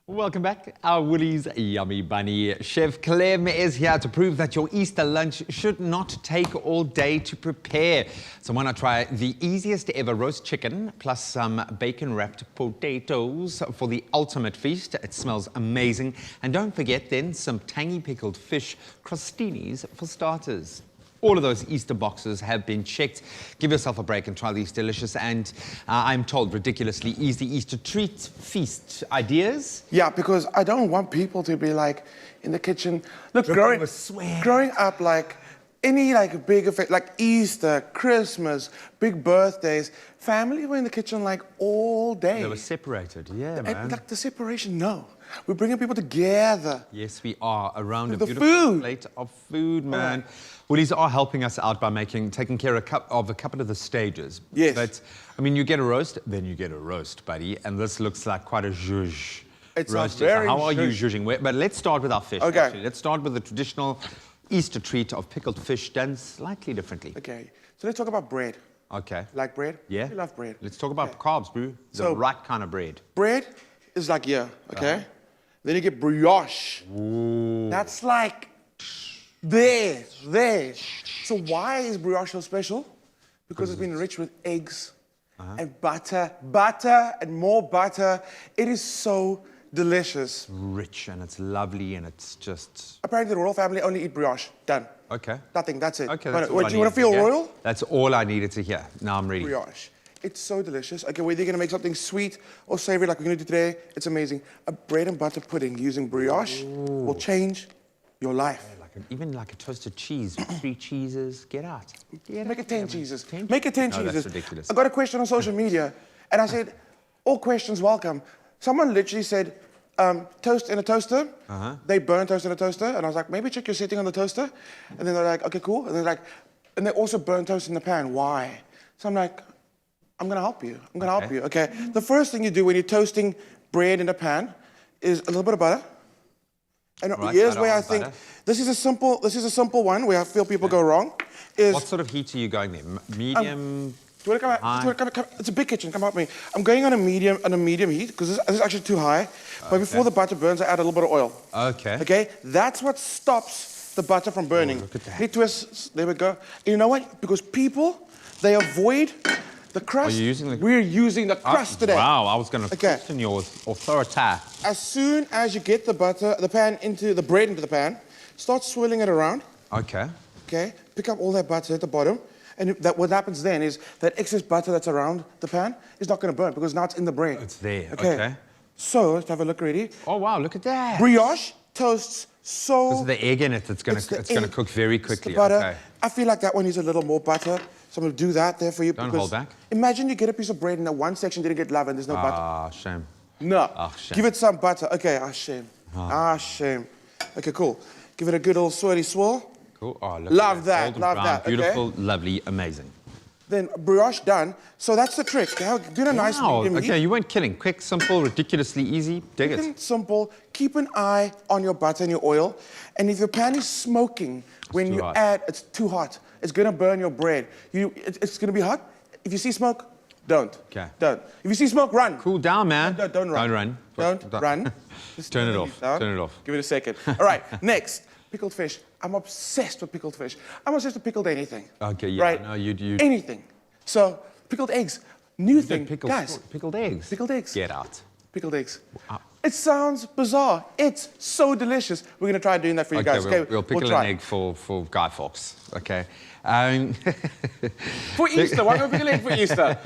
Welcome back. Our Woolies Yummy Bunny. Chef Clem is here to prove that your Easter lunch should not take all day to prepare. So why not try the easiest ever roast chicken plus some bacon-wrapped potatoes for the ultimate feast. It smells amazing. And don't forget then some tangy pickled fish crostinis for starters. All of those Easter boxes have been checked. Give yourself a break and try these delicious and, I'm told, ridiculously easy Easter treat feast ideas. Yeah, because I don't want people to be like in the kitchen. Look, growing up, like any like big event, like Easter, Christmas, big birthdays, family were in the kitchen like all day. They were separated, yeah, man. And, like the separation, no. We're bringing people together. Yes, we are, around a the beautiful food. plate of food, man. Right. Woolies are helping us out by taking care of a couple of the stages. Yes. But, I mean, you get a roast, then you get a roast, buddy. And this looks like quite a zhuzh. It's roast. a very How are you zhuzh. zhuzhing? But let's start with our fish, Okay. actually. Let's start with the traditional Easter treat of pickled fish done slightly differently. Okay, so let's talk about bread. Okay. Like bread? Yeah. We love bread. Let's talk about carbs, bro. The right kind of bread. Bread is like here, okay? Then you get brioche. Ooh. That's like there. So why is brioche so special? Because it's been enriched with eggs and butter and more butter. It is so delicious. Rich and it's lovely and it's just... Apparently the royal family only eat brioche. Done. Okay. Nothing, that's it. Okay, But that's all what, I you want to needed feel hear. royal? That's all I needed to hear. Now I'm ready. Brioche. It's so delicious. Okay, whether you're gonna make something sweet or savory like we're gonna do today, it's amazing. A bread and butter pudding using brioche will change your life. Even like a toasted cheese, 3 cheeses, get out. Make it 10 cheeses. 10? Make it 10 No, cheeses. that's ridiculous. I got a question on social media, and I said, all questions welcome. Someone literally said, toast in a toaster. They burn toast in a toaster, and I was like, maybe check your setting on the toaster. And then they're like, okay, cool. And they're like, and they also burn toast in the pan. Why? So I'm like, I'm gonna help you. I'm gonna help you. Okay. The first thing you do when you're toasting bread in a pan is a little bit of butter. And here's where I think this is a simple one where I feel people go wrong. Is what sort of heat are you going there? Medium? do you want to come, it's a big kitchen. Come help me. I'm going on a medium heat because this is actually too high. But before the butter burns, I add a little bit of oil. Okay. Okay. That's what stops the butter from burning. Look at that. He twists. There we go. And you know what? Because people, they avoid the crust. Are you using the... We're using the crust today. Wow, I was going to question your authority. As soon as you get the butter, the bread into the pan, start swirling it around. Okay. Okay. Pick up all that butter at the bottom. And what happens then is that excess butter that's around the pan is not going to burn because now it's in the bread. It's there. Okay. So let's have a look already. Oh, wow, look at that. Brioche toasts so... Because of the egg in it, it's going to cook very quickly. It's the butter. Okay. I feel like that one needs a little more butter. So I'm going to do that there for you. Don't hold back. Imagine you get a piece of bread and that one section didn't get love and there's no butter. Ah, shame. No. Oh, shame. Give it some butter. Okay, shame. Shame. Okay, cool. Give it a good old swirly swirl. Cool. Oh, look Love at that, golden love brown, that, okay. Beautiful, lovely, amazing. Then brioche done. So that's the trick. Do a nice medium heat. Okay, you weren't kidding. Quick, simple, ridiculously easy. Dig it. Simple. Keep an eye on your butter and your oil. And if your pan is smoking, when you add, it's too hot. It's going to burn your bread. It's going to be hot. If you see smoke, don't. Okay. Don't. If you see smoke, run. Cool down, man. Don't run. Don't run. Don't run. Just Turn it off. Turn it off. Give it a second. All right, next. Pickled fish. I'm obsessed with pickled fish. I'm obsessed with pickled anything. Okay, yeah. Right? No, you... Anything. So, pickled eggs. New thing. Guys. Pickled eggs? Pickled eggs. Get out. Pickled eggs. It sounds bizarre. It's so delicious. We're going to try doing that for you guys. We'll pickle an egg for Guy Fawkes. Okay. For Easter. Why don't we pickle an egg for Easter?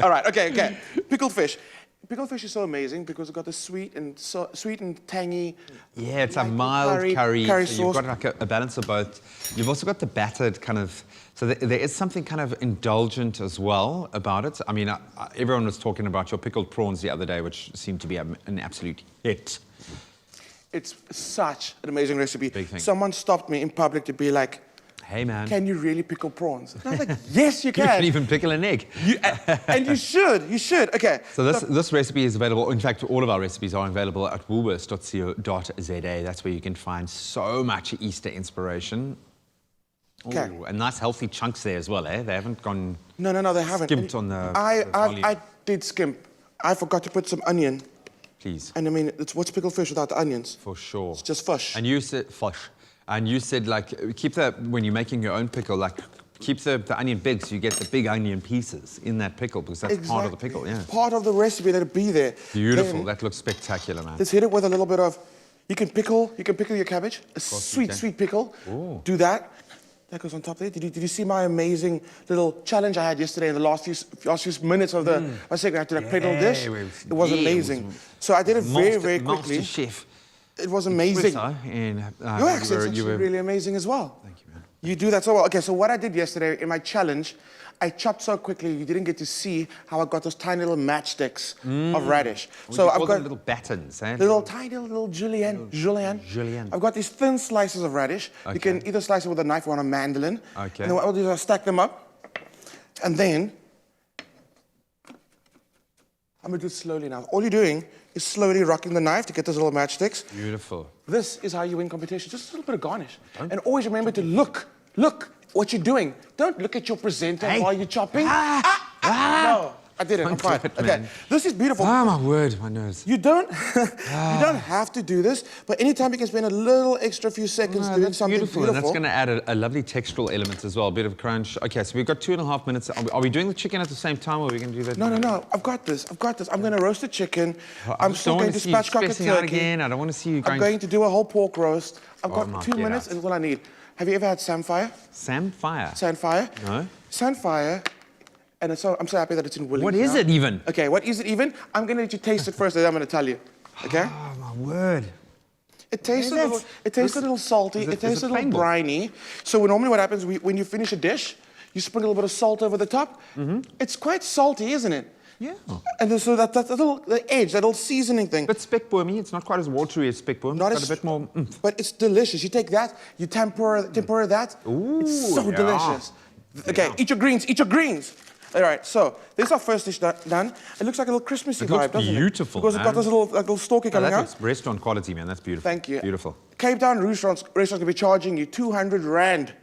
All right. Okay. Pickled fish. Pickled fish is so amazing because it's got the sweet and tangy. Yeah, it's a mild curry sauce. So you've got like a balance of both. You've also got the battered kind of... So there is something kind of indulgent as well about it. I mean, everyone was talking about your pickled prawns the other day, which seemed to be an absolute hit. It's such an amazing recipe. Big thing. Someone stopped me in public to be like, hey, man. Can you really pickle prawns? And I was like, yes, you can. You can even pickle an egg. And you should. Okay. So this recipe is available. In fact, all of our recipes are available at woolworths.co.za. That's where you can find so much Easter inspiration. Okay. Ooh, and nice healthy chunks there as well, eh? They haven't gone... No, they haven't. Skimped on the I did skimp. I forgot to put some onion. please. And I mean, what's pickled fish without the onions? For sure. It's just fish. And you said fish. And you said, like, keep the, when you're making your own pickle, like, keep the onion big so you get the big onion pieces in that pickle, because that's part of the pickle, yeah. Part of the recipe that'll be there. Beautiful. Then, that looks spectacular, man. let's hit it with a little bit of, you can pickle your cabbage, a sweet pickle. Ooh. Do that. That goes on top there. Did you see my amazing little challenge I had yesterday in the last few minutes of the, I said I had to like plate a little dish. It was amazing. So I did it very quickly. Master chef. It was amazing. Your accent's actually really amazing as well. Thank you, man. You do that so well. Okay, so what I did yesterday in my challenge, I chopped so quickly you didn't get to see how I got those tiny little matchsticks of radish. So I've got little battens, eh? Tiny little julienne. Julienne. I've got these thin slices of radish. Okay. You can either slice it with a knife or on a mandolin. Okay. And then what I'll do is I'll stack them up. And then I'm gonna do it slowly now. All you're doing is slowly rocking the knife to get those little matchsticks. Beautiful. This is how you win competition. Just a little bit of garnish. And always remember to look what you're doing. Don't look at your presenter while you're chopping. No, I didn't. I'm fine. Okay, man. this is beautiful. Oh, my word, my nose. You don't have to do this, but anytime you can spend a little extra few seconds doing something beautiful. And that's going to add a lovely textural element as well, a bit of crunch. Okay, so we've got 2.5 minutes. Are we doing the chicken at the same time, or are we going to do that? No. I've got this. I'm going to roast the chicken. I'm still going to spatchcock a turkey. Again. I don't want to see you going... I'm going to do a whole pork roast. I've got my 2 minutes, and all I need. Have you ever had samphire? Samphire? Samphire? No. Samphire, and I'm so happy that it's in Willings. What is it even? Okay, what is it even? I'm going to let you taste it first, and then I'm going to tell you. Okay? Oh, my word. It tastes a little salty. It tastes a little briny. So normally what happens, when you finish a dish, you sprinkle a little bit of salt over the top. It's quite salty, isn't it? Yeah. And so that the edge, that little seasoning thing. But spekboomie, it's not quite as watery as spekboom. Not it's got a bit more... But it's delicious. You take that, you tempura that. Ooh, it's so delicious. Okay, Yeah. eat your greens. All right, so this is our first dish done. It looks like a little Christmassy vibe, doesn't it? Beautiful, because it's got this little stalky coming out. That's restaurant quality, man. That's beautiful. Thank you. Beautiful. Cape Town restaurants gonna be charging you 200 rand.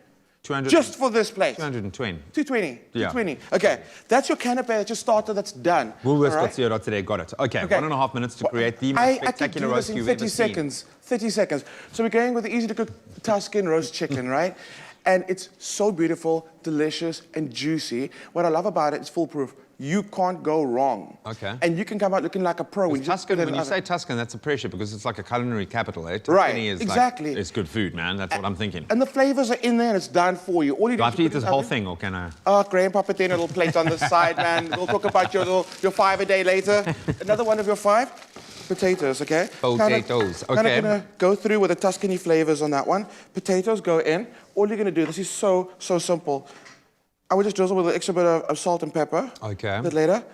200. Just for this place. 220. 220. Yeah. 220. Okay, that's your canapé, that's your starter, that's done. Woolworths.co.za, got it. Okay, 1.5 minutes to create the most spectacular roast you've ever seen. 30 seconds. So we're going with the easy to cook Tuscan roast chicken, right? And it's so beautiful, delicious, and juicy. What I love about it is foolproof. You can't go wrong. Okay. And you can come out looking like a pro. When you say Tuscan, that's a pressure because it's like a culinary capital, eh? Right, is exactly. Like, it's good food, man. That's what I'm thinking. And the flavors are in there and it's done for you. All you do I have to eat this whole thing, or can I? Oh, Graham Papatin, a little plate on the side, man. We'll talk about your 5 a day later. Another one of your 5? Potatoes, okay? Potatoes, okay. Kind of gonna go through with the Tuscany flavors on that one. Potatoes go in. All you're gonna do, this is so simple. I would just drizzle with an extra bit of salt and pepper. Okay. A bit later.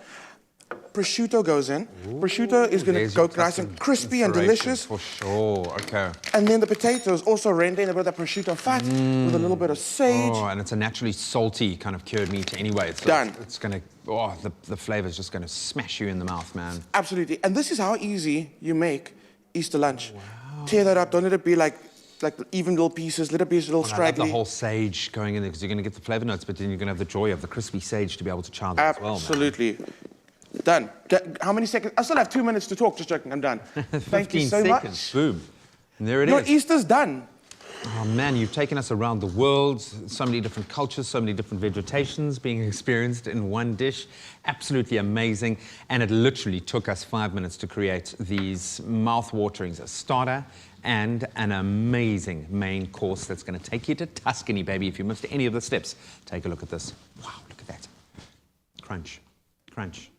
Prosciutto goes in. Ooh, prosciutto is going to go nice and crispy and delicious. For sure, okay. And then the potatoes also render in a bit of that prosciutto fat with a little bit of sage. Oh, and it's a naturally salty kind of cured meat anyway. It's done. It's going to, the flavor's just going to smash you in the mouth, man. Absolutely. And this is how easy you make Easter lunch. Wow. Tear that up. Don't let it be like even little pieces, little pieces, little straggly. I love the whole sage going in there because you're going to get the flavor notes, but then you're going to have the joy of the crispy sage to be able to chow that as well, man. Absolutely. Done. How many seconds? I still have 2 minutes to talk. Just joking. I'm done. Thank you so 15 seconds. Boom. And there it is. Your Easter's done. Oh, man, you've taken us around the world. So many different cultures, so many different vegetations being experienced in one dish. Absolutely amazing. And it literally took us 5 minutes to create these mouth-waterings, a starter and an amazing main course that's going to take you to Tuscany, baby. If you missed any of the steps, take a look at this. Wow, look at that. Crunch. Crunch.